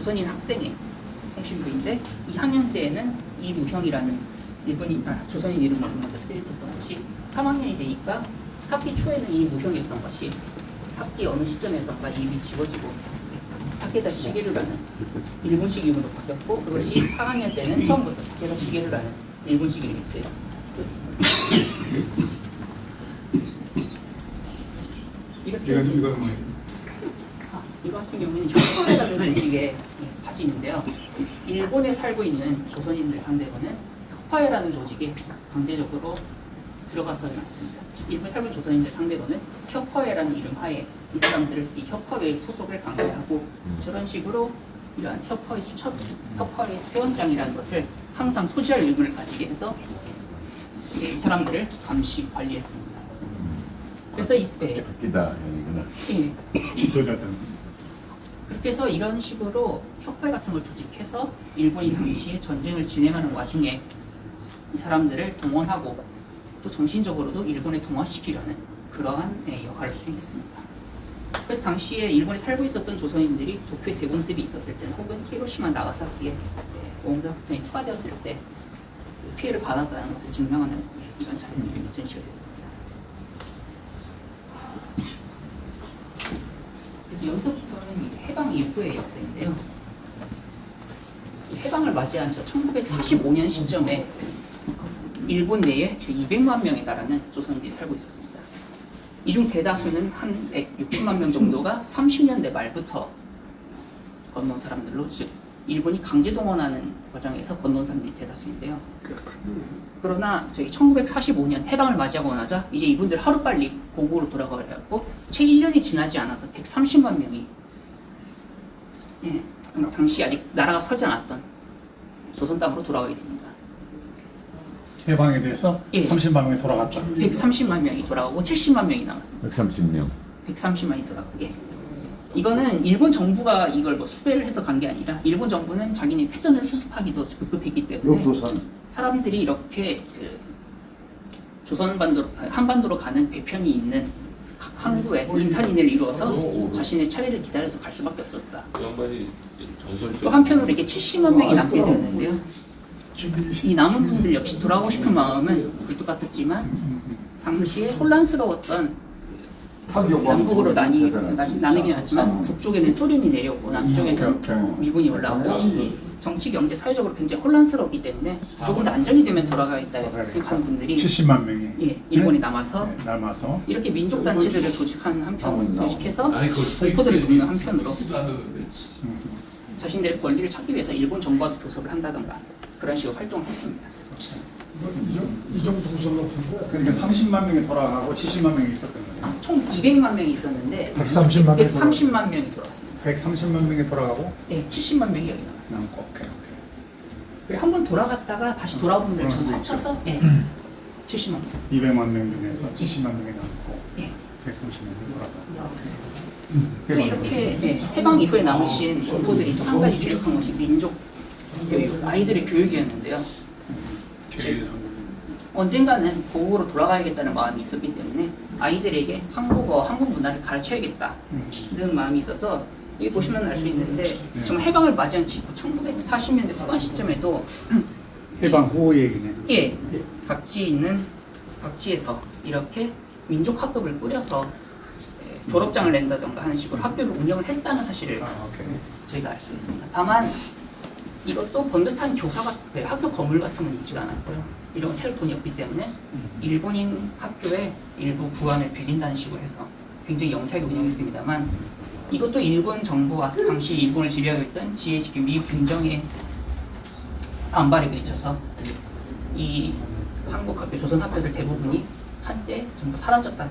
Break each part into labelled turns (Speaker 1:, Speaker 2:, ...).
Speaker 1: 조선인 학생의 통신부인데 이 학년 때에는 이무형이라는 조선인 이름으로 먼저 쓰였었던 것이 3학년이 되니까 학기 초에는 이무형이었던 것이 학기 어느 시점에선가 이름이 지워지고 타케다 시게루라는 일본식 이름으로 바뀌었고 그것이 4학년 때는 처음부터 타케다 시게루라는 일본식 이름이 쓰였습니다. 이렇게 해서 이거 같은 경우에는 혁파회라는 조직의 사진인데요. 일본에 살고 있는 조선인들 상대로는 혁파회라는 조직에 강제적으로 들어가서는 않습니다. 일본에 살고 있는 조선인들 상대로는 혁파회라는 이름 하에 이 사람들을 이 혁파회 소속을 강제하고 저런 식으로 이러한 혁파회 수첩, 혁파회 퇴원장이라는 것을 항상 소지할 의무를 가지게 해서 이 사람들을 감시 관리했습니다. 그래서
Speaker 2: 바뀌다 이거는.
Speaker 3: 지도자들.
Speaker 1: 그렇게 해서 이런 식으로 혁파회 같은 걸 조직해서 일본이 당시에 전쟁을 진행하는 와중에 이 사람들을 동원하고 또 정신적으로도 일본에 동화시키려는 그러한 역할을 수행했습니다. 그래서 당시에 일본에 살고 있었던 조선인들이 도쿄에 대공습이 있었을 때 혹은 히로시마 나가사키에 원자폭탄이 투하되었을 때 피해를 받았다는 것을 증명하는 이런 자료들이 전시가 되었습니다. 그래서 여기서부터는 이제 해방 이후의 역사인데요. 해방을 맞이한 1945년 시점에 일본 내에 200만 명에 달하는 조선인들이 살고 있었습니다. 이 중 대다수는 한 160만 명 정도가 30년대 말부터 건너온 사람들로, 즉 일본이 강제 동원하는 과정에서 건너온 사람들이 대다수인데요. 그러나 1945년 해방을 맞이하고 나자 이제 이분들 하루빨리 고국으로 돌아가야 했고 채 1년이 지나지 않아서 130만 명이 당시 아직 나라가 서지 않았던 조선 땅으로 돌아가게 됩니다.
Speaker 3: 해방에 대해서 30만 명이 돌아갔다.
Speaker 1: 130만 명이 돌아가고 70만 명이 남았습니다.
Speaker 2: 130명.
Speaker 1: 130만이 돌아가고 이거는 일본 정부가 이걸 뭐 수배를 해서 간 게 아니라 일본 정부는 자기네 패전을 수습하기도 급급했기 때문에 사람들이 이렇게 한반도로 가는 배편이 있는 각 항구에 인산인해를 이루어서 자신의 차례를 기다려서 갈 수밖에 없었다. 또 한편으로 이렇게 70만 명이 남게 되었는데요. 이 남은 분들 역시 돌아오고 싶은 마음은 굴뚝 같았지만 당시에 혼란스러웠던 남북으로 나누긴 했지만 북쪽에는 소련이 내려오고 남쪽에는 미군이 올라오고 정치, 경제, 사회적으로 굉장히 혼란스럽기 때문에 조금 더 안정이 되면 돌아가겠다 생각하는 분들이
Speaker 3: 70만 명이
Speaker 1: 일본에 남아서 이렇게 민족 단체들을 조직해서 동포들을 돕는 한편으로 자신들의 권리를 찾기 위해서 일본 정부와도 교섭을 한다던가 그런 식으로 활동을 했습니다.
Speaker 4: 이 정도 구성 같은데.
Speaker 3: 그러니까 30만 명이 돌아가고 70만 명이 있었던 거예요.
Speaker 1: 총 200만 명이 있었는데
Speaker 4: 130만
Speaker 1: 명이 돌아왔습니다.
Speaker 3: 130만 명이 돌아가고
Speaker 1: 70만 명이 여기 남았어요.
Speaker 3: 오케이.
Speaker 1: 그리고 한번 돌아갔다가 다시 돌아온 분들 전부 합쳐서 70만 명.
Speaker 3: 200만 명 중에서 70만 명이 남고 130만 명이 돌아가고.
Speaker 1: 또 이렇게 해방 이후에 남으신 동포들이 또 한 가지 주력한 것이 민족 교육, 아이들의 교육이었는데요. 언젠가는 고국으로 돌아가야겠다는 마음이 있었기 때문에 아이들에게 한국어, 한국 문화를 가르쳐야겠다는 마음이 있어서 여기 보시면 알 수 있는데 정말 해방을 맞이한 직후 1940년대 후반 시점에도
Speaker 3: 해방 후 얘기네.
Speaker 1: 각지에서 이렇게 민족학급을 꾸려서 졸업장을 낸다던가 하는 식으로 학교를 운영을 했다는 사실을 저희가 알 수 있습니다. 다만 이것도 번듯한 학교 건물 같은 건 있지가 않았고요. 이런 건 세울 돈이 없기 때문에 일본인 학교의 일부 구간을 빌린다는 식으로 해서 굉장히 영세하게 운영했습니다만 이것도 일본 정부와 당시 일본을 지배하고 있던 GHQ 미 군정의 반발에 부딪혀서 이 한국 학교, 조선 학교들 대부분이 한때 전부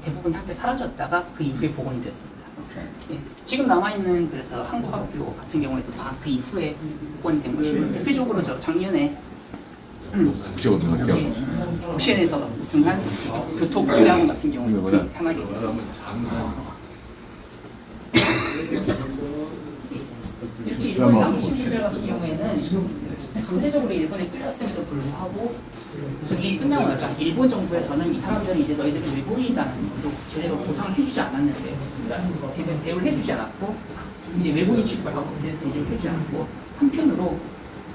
Speaker 1: 대부분이 한때 사라졌다가 그 이후에 복원이 됐습니다. 지금 남아있는 그래서 한국 학교 같은 경우에도 다 그 이후에 복원이 된 것이고 대표적으로 작년에 도시엔에서 우승한 교토국제학원 같은 경우도 그 하나입니다. 이렇게 일본에 남으신 분들 같은 경우에는 강제적으로 일본에 끌렸음에도 불구하고 저기 끝나고 나자 일본 정부에서는 이 사람들은 이제 너희들이 일본인이다는 것도 제대로 보상을 해주지 않았는데 대우를 해주지 않았고 이제 외국인 취급을 하고 대접을 해주지 않고 한편으로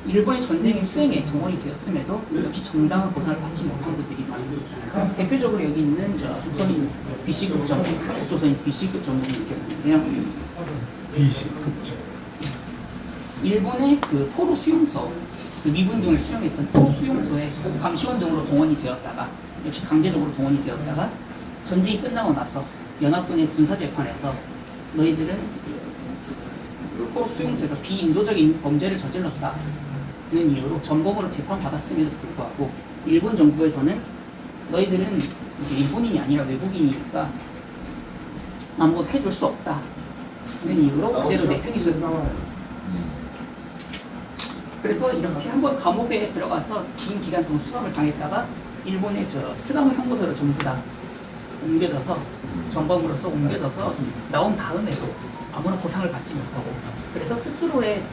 Speaker 1: 일본의 전쟁의 수행에 동원이 되었음에도 역시 정당한 보상을 받지 못한 분들이 많습니다. 대표적으로 여기 있는 조선인 B씨급 정부, 조선인 B씨급 정부를 기억하는데요.
Speaker 3: 비식급제.
Speaker 1: 일본의 그 포로 수용소, 그 미군 등을 수용했던 포로 수용소에 감시원 등으로 동원이 되었다가 역시 강제적으로 동원이 되었다가 전쟁이 끝나고 나서 연합군의 군사재판에서 너희들은 그 포로 수용소에서 비인도적인 범죄를 저질렀다는 이유로 전범으로 재판받았음에도 불구하고 일본 정부에서는 너희들은 이제 일본인이 아니라 외국인이니까 아무것도 해줄 수 없다는 이유로 그대로 내팽개쳤습니다. 그래서 이렇게 한번 감옥에 들어가서 긴 기간 동안 수감을 당했다가 일본의 스가모 형무소를 전부 다 옮겨져서 전범으로서 옮겨져서 나온 다음에도 아무런 보상을 받지 못하고 그래서 스스로의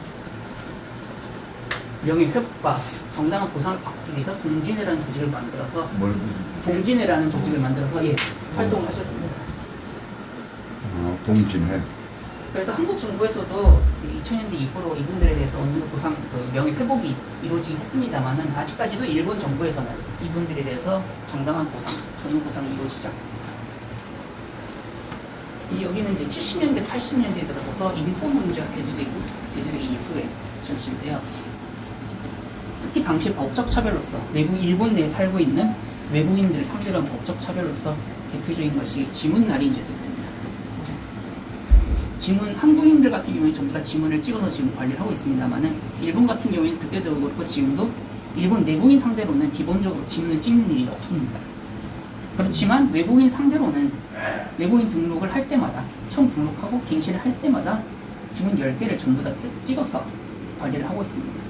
Speaker 1: 명예 회복과 정당한 보상을 받기 위해서 동진회라는 조직을 만들어서 동진회라는 조직을 만들어서 활동을 하셨습니다.
Speaker 2: 동진회.
Speaker 1: 그래서 한국 정부에서도 2000년대 이후로 이분들에 대해서 어느 정도 보상, 명예 회복이 이루어지긴 했습니다만은 아직까지도 일본 정부에서는 이분들에 대해서 정당한 보상, 전후 보상이 이루어지지 않고 있습니다. 이제 여기는 이제 70년대, 80년대에 들어서서 인권 문제가 대두되기 이후의 전시인데요. 특히 당시 법적 차별로서 일본 내에 살고 있는 외국인들을 상대로 한 법적 차별로서 대표적인 것이 지문날인제도 있습니다. 지문, 한국인들 같은 경우에 전부 다 지문을 찍어서 지문 관리를 하고 있습니다만은 일본 같은 경우에는 그때도 그렇고 지금도 일본 내국인 상대로는 기본적으로 지문을 찍는 일이 없습니다. 그렇지만 외국인 상대로는 외국인 등록을 할 때마다 처음 등록하고 갱신을 할 때마다 지문 10개를 전부 다 찍어서 관리를 하고 있습니다.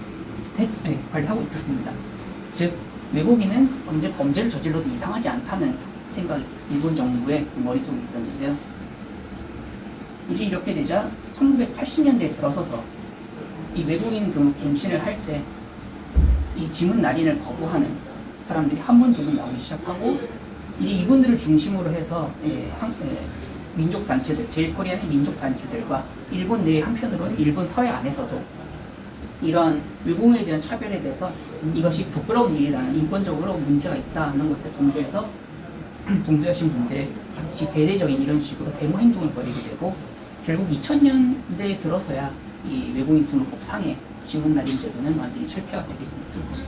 Speaker 1: 관리하고 있었습니다. 즉 외국인은 언제 범죄를 저질러도 이상하지 않다는 생각이 일본 정부의 머릿속에 있었는데요. 이제 이렇게 되자 1980년대에 들어서서 이 외국인 등록 갱신을 할 때 이 지문 날인을 거부하는 사람들이 한 분, 두 분 나오기 시작하고 이제 이분들을 중심으로 해서 민족 단체들, 제일코리안의 민족 단체들과 일본 내 한편으로는 일본 사회 안에서도 이러한 외국인에 대한 차별에 대해서 이것이 부끄러운 일이라는 인권적으로 문제가 있다는 것에 동조하신 분들의 같이 대대적인 이런 식으로 데모 행동을 벌이게 되고 결국 2000년대에 들어서야 이 외국인 등록법 상의 지문 날인 제도는 완전히 철폐가 되게 됩니다.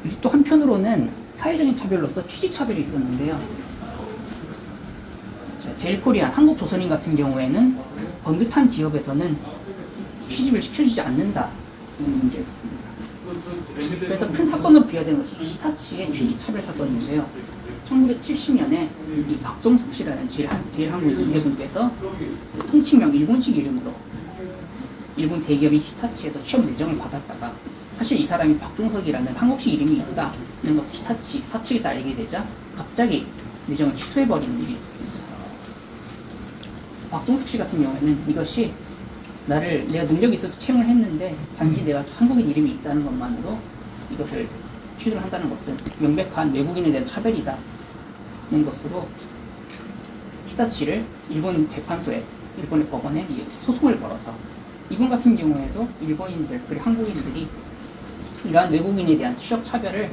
Speaker 1: 그리고 또 한편으로는 사회적인 차별로서 취직 차별이 있었는데요. 제일코리안, 한국조선인 같은 경우에는 번듯한 기업에서는 취직을 시켜주지 않는다는 문제가 있었습니다. 그래서 큰 사건으로 비화되는 것이 히타치의 취직 차별 사건인데요. 1970년에 이 박종석 씨라는 제일항공 2세분께서 통칭명 일본식 이름으로 일본 대기업인 히타치에서 취업 내정을 받았다가 사실 이 사람이 박종석이라는 한국식 이름이 있다는 것을 히타치 사측에서 알게 되자 갑자기 내정을 취소해버리는 일이 있었습니다. 박종석 씨 같은 경우에는 이것이 내가 능력이 있어서 채용을 했는데 단지 내가 한국인 이름이 있다는 것만으로 이것을 취소를 한다는 것은 명백한 외국인에 대한 차별이다는 것으로 히타치를 일본 재판소에, 일본의 법원에 소송을 걸어서 이분 같은 경우에도 일본인들 그리고 한국인들이 이러한 외국인에 대한 취업 차별을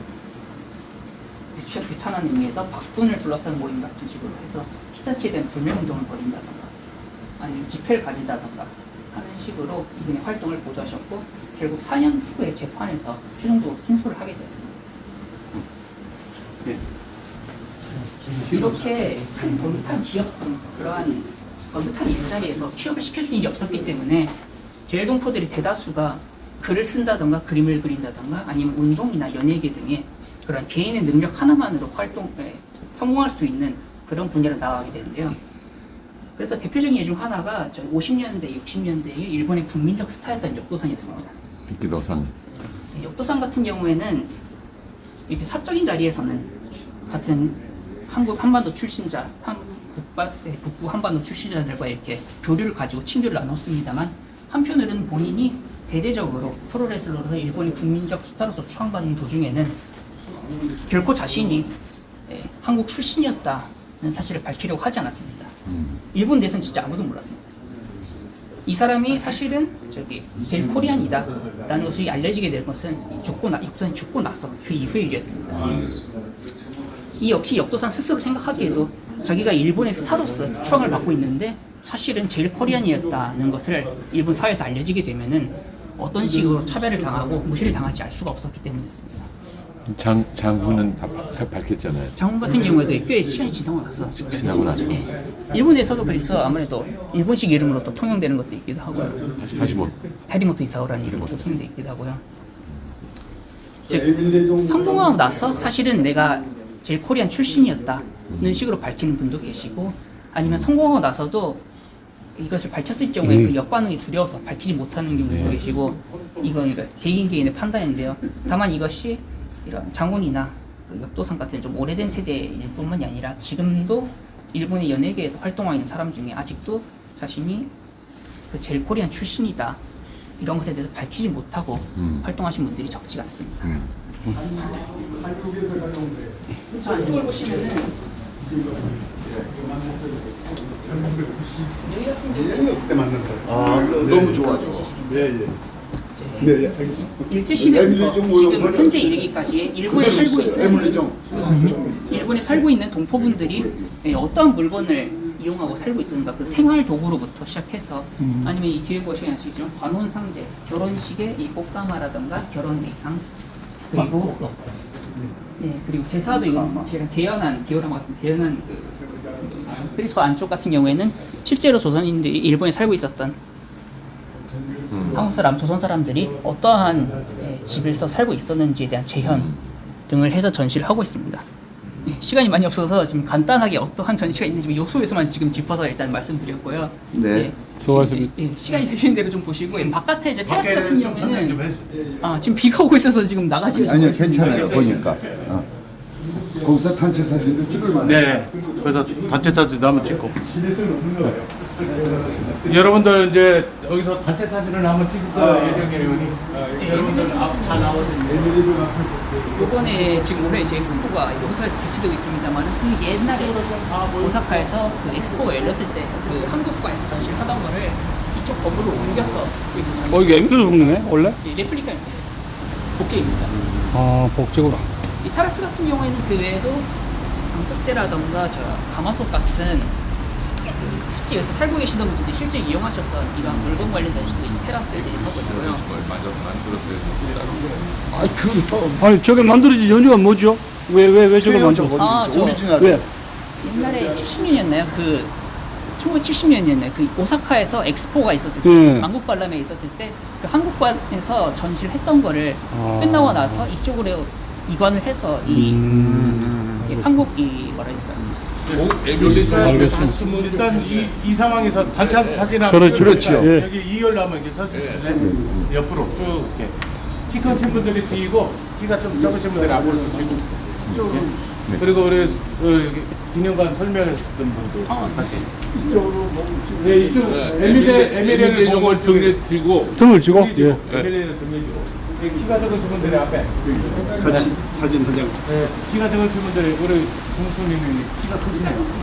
Speaker 1: 규탄하는 의미에서 박군을 둘러싼 모임 같은 식으로 해서 히타치에 대한 불매운동을 벌인다던가 아니면 집회를 가진다던가 하는 식으로 이분의 활동을 보조하셨고 결국 4년 후에 재판에서 최종적으로 승소를 하게 되었습니다. 이렇게 큰 번듯한 기업, 그러한 번듯한 일자리에서 취업을 시켜준 일이 없었기 때문에 제일동포들이 대다수가 글을 쓴다던가 그림을 그린다던가 아니면 운동이나 연예계 등의 그런 개인의 능력 하나만으로 활동에 성공할 수 있는 그런 분야로 나가게 되는데요. 그래서 대표적인 예 중 하나가 50년대, 60년대의 일본의 국민적 스타였던 역도산이었습니다.
Speaker 2: 기도산.
Speaker 1: 역도산 같은 경우에는 이렇게 사적인 자리에서는 같은 한국 한반도 출신자, 북부 한반도 출신자들과 이렇게 교류를 가지고 친교를 나눴습니다만 한편으로는 본인이 대대적으로 프로레슬러로서 일본의 국민적 스타로서 추앙받는 도중에는 결코 자신이 한국 출신이었다는 사실을 밝히려고 하지 않았습니다. 일본 내에서는 진짜 아무도 몰랐습니다. 이 사람이 사실은 저기 제일 코리안이다라는 것이 알려지게 될 것은 역도산이 죽고 나서 그 이후의 일이었습니다. 이 역시 역도산 스스로 생각하기에도 자기가 일본의 스타로서 추앙을 받고 있는데 사실은 제일 코리안이었다는 것을 일본 사회에서 알려지게 되면은 어떤 식으로 차별을 당하고 무시를 당할지 알 수가 없었기 때문이었습니다.
Speaker 2: 장후는 다 밝혔잖아요.
Speaker 1: 장훈 같은 경우에도 꽤 시간이 지나고 나서
Speaker 2: 지나고 나서.
Speaker 1: 일본에서도 그래서 아무래도 일본식 이름으로 또 통용되는 것도 있기도 하고요.
Speaker 2: 다시 뭐
Speaker 1: 해리모토 이사오라는 이름으로 통용돼 있기도 하고요. 즉 성공하고 나서 사실은 내가 제일 코리안 출신이었다는 식으로 밝히는 분도 계시고 아니면 성공하고 나서도 이것을 밝혔을 경우에 그 역반응이 두려워서 밝히지 못하는 경우도 계시고 이건 그러니까 개인의 판단인데요. 다만 이것이 이런 장훈이나 그 역도상 같은 좀 오래된 세대일 뿐만이 아니라 지금도 일본의 연예계에서 활동하고 있는 사람 중에 아직도 자신이 그 제일 코리안 출신이다 이런 것에 대해서 밝히지 못하고 활동하신 분들이 적지가 않습니다. 자, 안쪽을 보시면은 여기 같은 경우는
Speaker 3: 그때 만난다.
Speaker 5: 너무 좋아죠. 예. 네, 알겠습니다.
Speaker 1: 일제시대부터 지금 현재 이르기까지 일본에 살고 있는 동포분들이 어떠한 물건을 이용하고 살고 있었는가 그 생활 도구로부터 시작해서 아니면 이 뒤에 보시면 아시겠지만 관혼상제 결혼식의 이 꽃가마라던가 결혼 의상 그리고 제사도 이건 제가 재현한 디오라마 같은 재현한 그 페리스코 안쪽 같은 경우에는 실제로 조선인들이 일본에 살고 있었던 한국 사람, 조선 사람들이 어떠한 집에서 살고 있었는지에 대한 재현 등을 해서 전시를 하고 있습니다. 시간이 많이 없어서 지금 간단하게 어떠한 전시가 있는지 요소에서만 지금 짚어서 일단 말씀드렸고요.
Speaker 5: 네.
Speaker 1: 수고하셨습니다. 시간이 되시는 대로 좀 보시고 바깥에 이제 테라스 같은 경우에는 지금 비가 오고 있어서 지금 나가시고
Speaker 5: 아니요, 괜찮아요. 보니까. 거기서 단체 사진도 찍을
Speaker 6: 네. 그래서 단체 사진도 한번 찍고. 여러분들 이제 여기서 단체 사진을 한번 찍을 예정이에요. 여러분들 다 나오는.
Speaker 1: 이번에 지금 올해 이제 엑스포가 오사카에서 개최되고 있습니다만 그 옛날에 오사카에서 그 엑스포가 열렸을 때 그 한국과에서 전시를 하던 거를 이쪽 건물로 옮겨서 여기서 전시.
Speaker 7: 이게 앵글 종류네 원래?
Speaker 1: 레플리카입니다. 복제입니다.
Speaker 7: 복제구나.
Speaker 1: 이 테라스 같은 경우에는 그 외에도 장석대라던가 저 가마솥 같은 실제 여기서 살고 계시던 분들이 실제 이용하셨던 이런 물건 관련 전시도 이 테라스에서 하고 있고요.
Speaker 7: 아니 저게 만들어진 연유가 뭐죠? 왜 저거 만들었어?
Speaker 1: 저
Speaker 5: 오리지널.
Speaker 7: 왜?
Speaker 1: 옛날에 70년이었나요? 1970년이었나요? 그 오사카에서 엑스포가 있었을 때, 한국관람회 있었을 때, 그 한국관에서 전시를 했던 거를 끝나고 나서 이쪽으로 이관을 해서 이 한국 이
Speaker 6: 일단 이 상황에서 단체 사진하고
Speaker 5: 그렇죠.
Speaker 6: 여기 2열로 한번 이렇게 서주실래? 옆으로 쭉 이렇게 키 크신 분들이 뒤이고 키가 좀 적으신 분들이 앞으로 서시고 쭉. 그리고 우리 여기 기념관 설명했던 분도 같이 이쪽으로 이쪽 에밀리를 보고
Speaker 7: 등을 쥐고
Speaker 6: 에밀리를 등을 쥐고 키가 적으신 분들이 앞에
Speaker 5: 같이 사진 한 장.
Speaker 6: 키가 적으신 분들이 우리 공수님이 키가 크시네요.